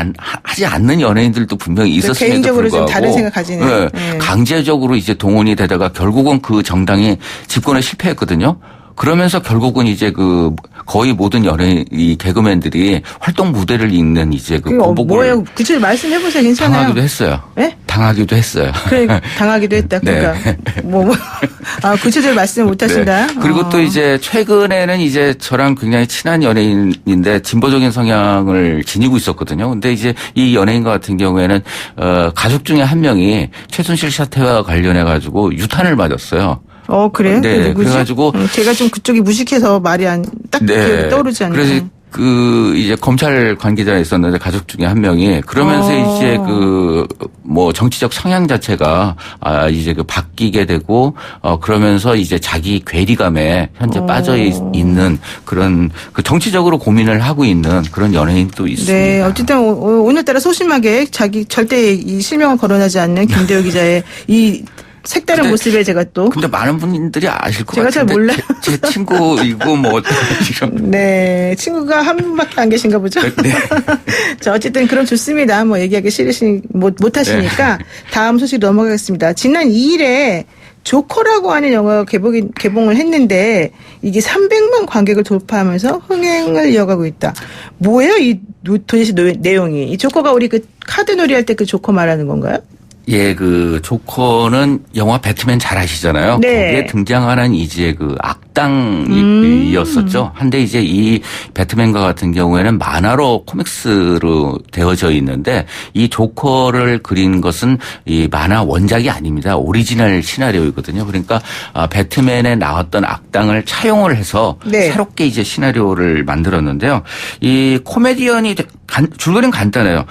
않는 연예인들도 분명히 있었음에도 개인적으로 좀 불구하고 다른 생각 가지네. 네, 네. 강제적으로 이제 동원이 되다가 결국은 그 정당이 집권에 실패했거든요. 그러면서 결국은 이제 거의 모든 이 개그맨들이 활동 무대를 잇는 이제 그게 보복을 뭐예요? 구체적으로 말씀해 보세요. 괜찮아요. 당하기도 했어요. 네? 당하기도 했어요. 그래, 당하기도 했다. 그러니까 구체적으로 말씀 못 하신다. 네. 그리고 또 이제 최근에는 이제 저랑 굉장히 친한 연예인인데 진보적인 성향을 지니고 있었거든요. 근데 이제 이 연예인과 같은 경우에는 가족 중에 한 명이 최순실 사태와 관련해 가지고 유탄을 맞았어요. 그래요? 네, 누구지? 그래가지고 제가 좀 그쪽이 무식해서 말이 딱 네. 떠오르지 않네요. 그래서 이제 검찰 관계자가 있었는데 가족 중에 한 명이 그러면서 이제 정치적 성향 자체가 이제 바뀌게 되고 그러면서 이제 자기 괴리감에 현재 빠져 있는 그런 정치적으로 고민을 하고 있는 그런 연예인도 있습니다. 네, 어쨌든 오늘따라 소심하게 자기 절대 이 실명을 거론하지 않는 김대호 기자의 이 색다른 모습에 제가 또. 근데 많은 분들이 아실 것 제가 같은데. 잘 몰라요. 제 친구이고 지금. 네, 친구가 한 분밖에 안 계신가 보죠. 네. 자, 어쨌든 그럼 좋습니다. 뭐 얘기하기 못 하시니까 다음 소식 넘어가겠습니다. 지난 2일에 조커라고 하는 영화가 개봉을 했는데 이게 300만 관객을 돌파하면서 흥행을 이어가고 있다. 뭐예요? 이 도대체 내용이? 이 조커가 우리 카드 놀이 할 때 그 조커 말하는 건가요? 예, 조커는 영화 배트맨 잘 아시잖아요. 네. 거기에 등장하는 이제 악당이었었죠. 한데 이제 이 배트맨과 같은 경우에는 만화로 코믹스로 되어져 있는데 이 조커를 그린 것은 이 만화 원작이 아닙니다. 오리지널 시나리오이거든요. 그러니까 배트맨에 나왔던 악당을 차용을 해서 네. 새롭게 이제 시나리오를 만들었는데요. 이 코미디언이 줄거리는 간단해요.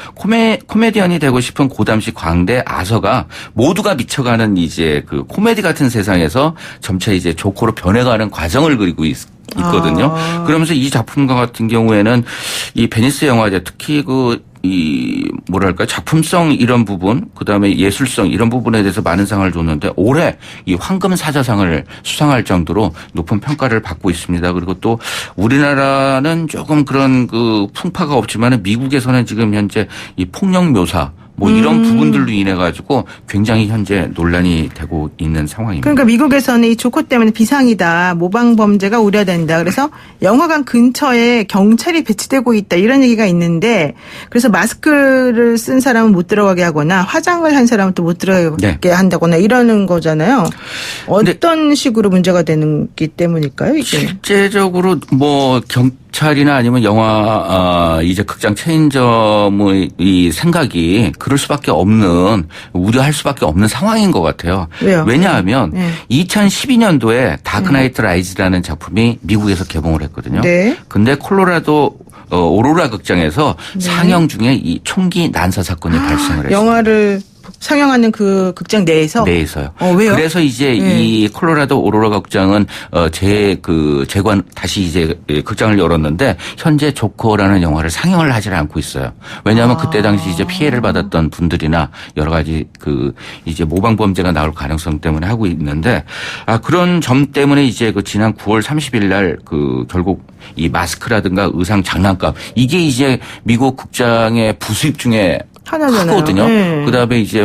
코미디언이 되고 싶은 고담시 광대 아서가 모두가 미쳐가는 이제 코미디 같은 세상에서 점차 이제 조커로 변해가는 과정을 그리고 있거든요. 그러면서 이 작품과 같은 경우에는 이 베니스 영화제 특히 작품성 이런 부분, 그다음에 예술성 이런 부분에 대해서 많은 상을 줬는데 올해 이 황금 사자상을 수상할 정도로 높은 평가를 받고 있습니다. 그리고 또 우리나라는 조금 그런 풍파가 없지만은 미국에서는 지금 현재 이 폭력 묘사 이런 부분들로 인해 가지고 굉장히 현재 논란이 되고 있는 상황입니다. 그러니까 미국에서는 이 조커 때문에 비상이다. 모방 범죄가 우려된다. 그래서 영화관 근처에 경찰이 배치되고 있다. 이런 얘기가 있는데 그래서 마스크를 쓴 사람은 못 들어가게 하거나 화장을 한 사람은 또 못 들어가게 네. 한다거나 이러는 거잖아요. 어떤 식으로 문제가 되는 게 때문일까요? 이게? 실제적으로 경찰이나 아니면 영화 이제 극장 체인점의 이 생각이 그럴 수밖에 없는 우려할 수밖에 없는 상황인 것 같아요. 왜요? 왜냐하면 네. 2012년도에 다크나이트 라이즈라는 작품이 미국에서 개봉을 했거든요. 네. 근데 콜로라도 오로라 극장에서 상영 중에 이 총기 난사 사건이 발생을 했어요. 영화를 상영하는 그 극장 내에서? 내에서요. 왜요? 그래서 이제 이 콜로라도 오로라 극장은 재관 다시 이제 극장을 열었는데 현재 조커라는 영화를 상영을 하질 않고 있어요. 왜냐하면 그때 당시 이제 피해를 받았던 분들이나 여러 가지 이제 모방 범죄가 나올 가능성 때문에 하고 있는데 그런 점 때문에 이제 지난 9월 30일 날 결국 이 마스크라든가 의상 장난감 이게 이제 미국 극장의 부수입 중에 하거든요. 그다음에 이제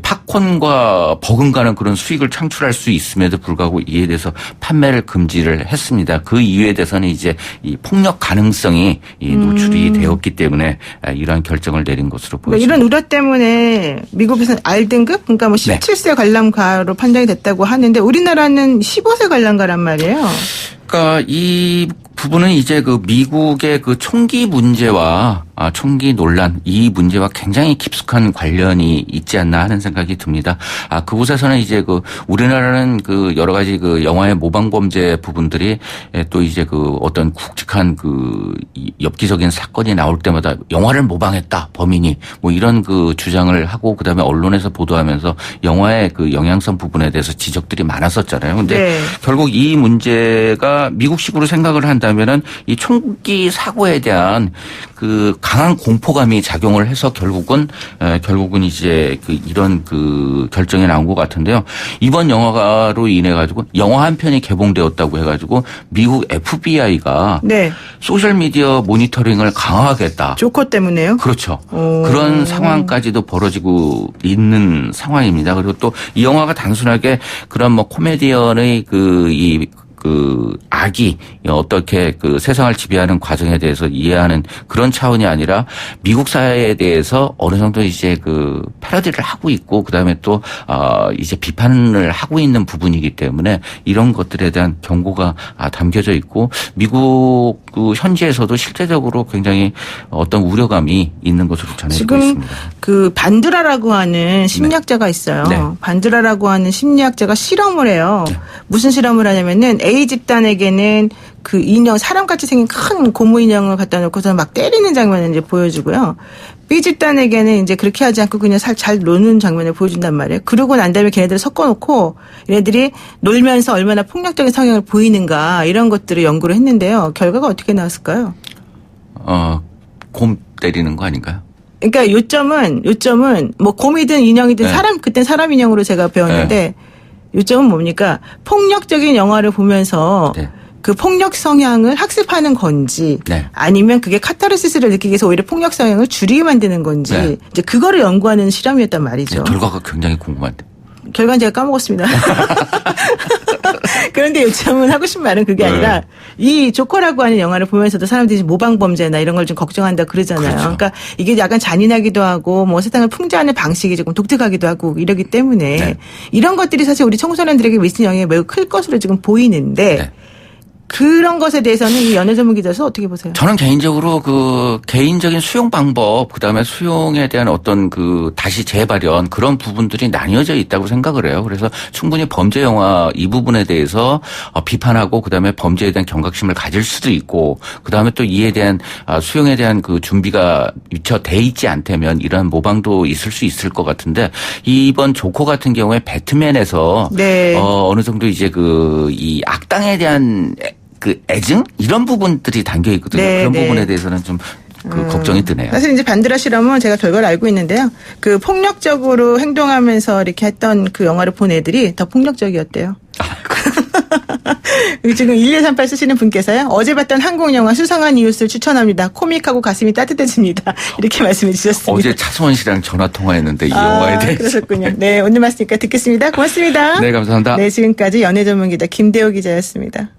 팝콘과 버금가는 그런 수익을 창출할 수 있음에도 불구하고 이에 대해서 판매를 금지를 했습니다. 그 이유에 대해서는 이제 이 폭력 가능성이 노출이 되었기 때문에 이러한 결정을 내린 것으로 보입니다. 이런 우려 때문에 미국에서는 R등급, 그러니까 17세 관람가로 판정이 됐다고 하는데 우리나라는 15세 관람가란 말이에요. 그러니까 이 부분은 이제 미국의 총기 문제와 총기 논란 이 문제와 굉장히 깊숙한 관련이 있지 않나 하는 생각이 듭니다. 그곳에서는 이제 우리나라는 여러 가지 영화의 모방 범죄 부분들이 또 이제 어떤 굵직한 엽기적인 사건이 나올 때마다 영화를 모방했다 범인이 이런 주장을 하고 그다음에 언론에서 보도하면서 영화의 영향성 부분에 대해서 지적들이 많았었잖아요. 근데 결국 이 문제가 미국식으로 생각을 한다면은 이 총기 사고에 대한 강한 공포감이 작용을 해서 결국은 이제 이런 결정이 나온 것 같은데요. 이번 영화로 인해 가지고 영화 한 편이 개봉되었다고 해가지고 미국 FBI가 소셜 미디어 모니터링을 강화하겠다. 조커 때문에요? 그렇죠. 그런 상황까지도 벌어지고 있는 상황입니다. 그리고 또 이 영화가 단순하게 그런 코미디언의 악이 어떻게 세상을 지배하는 과정에 대해서 이해하는 그런 차원이 아니라 미국 사회에 대해서 어느 정도 이제 패러디를 하고 있고 그다음에 또 이제 비판을 하고 있는 부분이기 때문에 이런 것들에 대한 경고가 담겨져 있고 미국 현지에서도 실제적으로 굉장히 어떤 우려감이 있는 것으로 전해지고 있습니다. 지금 반드라라고 하는 심리학자가 있어요. 반드라라고 하는 심리학자가 실험을 해요. 무슨 실험을 하냐면은 A 집단에게는 인형, 사람같이 생긴 큰 고무 인형을 갖다 놓고서 막 때리는 장면을 이제 보여주고요. B 집단에게는 이제 그렇게 하지 않고 그냥 잘 노는 장면을 보여준단 말이에요. 그러고 난 다음에 걔네들을 섞어놓고 얘네들이 놀면서 얼마나 폭력적인 성향을 보이는가 이런 것들을 연구를 했는데요. 결과가 어떻게 나왔을까요? 곰 때리는 거 아닌가요? 그러니까 요점은 곰이든 인형이든 그땐 사람 인형으로 제가 배웠는데 요점은 뭡니까? 폭력적인 영화를 보면서 그 폭력 성향을 학습하는 건지 아니면 그게 카타르시스를 느끼기 위해서 오히려 폭력 성향을 줄이게 만드는 건지 이제 그거를 연구하는 실험이었단 말이죠. 결과가 굉장히 궁금한데. 결과는 제가 까먹었습니다. 그런데 요즘은 하고 싶은 말은 그게 아니라 이 조커라고 하는 영화를 보면서도 사람들이 모방 범죄나 이런 걸 좀 걱정한다 그러잖아요. 그렇죠. 그러니까 이게 약간 잔인하기도 하고 세상을 풍자하는 방식이 조금 독특하기도 하고 이러기 때문에 이런 것들이 사실 우리 청소년들에게 미치는 영향이 매우 클 것으로 지금 보이는데 그런 것에 대해서는 이 연애 전문 기자로서 어떻게 보세요? 저는 개인적으로 개인적인 수용 방법, 그다음에 수용에 대한 어떤 다시 재발현 그런 부분들이 나뉘어져 있다고 생각을 해요. 그래서 충분히 범죄 영화 이 부분에 대해서 비판하고 그다음에 범죄에 대한 경각심을 가질 수도 있고 그다음에 또 이에 대한 수용에 대한 준비가 미처 돼 있지 않다면 이러한 모방도 있을 수 있을 것 같은데 이번 조커 같은 경우에 배트맨에서 어느 정도 이제 이 악당에 대한 애증 이런 부분들이 담겨 있거든요. 그런 부분에 대해서는 좀 걱정이 드네요. 사실 이제 반드라 실험은 제가 결과를 알고 있는데요. 폭력적으로 행동하면서 이렇게 했던 그 영화를 본 애들이 더 폭력적이었대요. 지금 1238 쓰시는 분께서요. 어제 봤던 한국 영화 수상한 이웃을 추천합니다. 코믹하고 가슴이 따뜻해집니다. 이렇게 말씀해 주셨습니다. 어제 차수원 씨랑 전화 통화했는데 이 영화에 대해서. 그러셨군요. 네, 오늘 말씀니까 듣겠습니다. 고맙습니다. 네, 감사합니다. 네, 지금까지 연예 전문 기자 김대호 기자였습니다.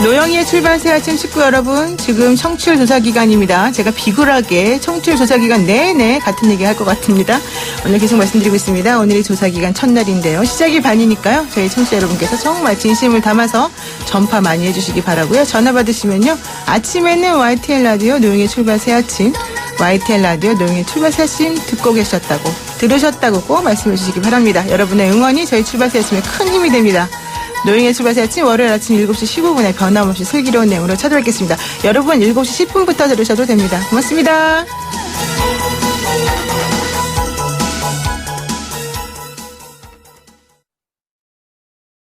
노영희의 출발 새 아침 식구 여러분, 지금 청취율 조사 기간입니다. 제가 비굴하게 청취율 조사 기간 내내 같은 얘기 할 것 같습니다. 오늘 계속 말씀드리고 있습니다. 오늘이 조사 기간 첫날인데요. 시작이 반이니까요. 저희 청취자 여러분께서 정말 진심을 담아서 전파 많이 해주시기 바라고요. 전화 받으시면요. 아침에는 YTN 라디오 노영희의 출발 새 아침, YTN 라디오 노영희의 출발 새 아침 듣고 계셨다고, 들으셨다고 꼭 말씀해 주시기 바랍니다. 여러분의 응원이 저희 출발 새 아침에 큰 힘이 됩니다. 노영의 출발 새 아침 월요일 아침 7시 15분에 변함없이 슬기로운 내용으로 찾아뵙겠습니다. 여러분 7시 10분부터 들으셔도 됩니다. 고맙습니다.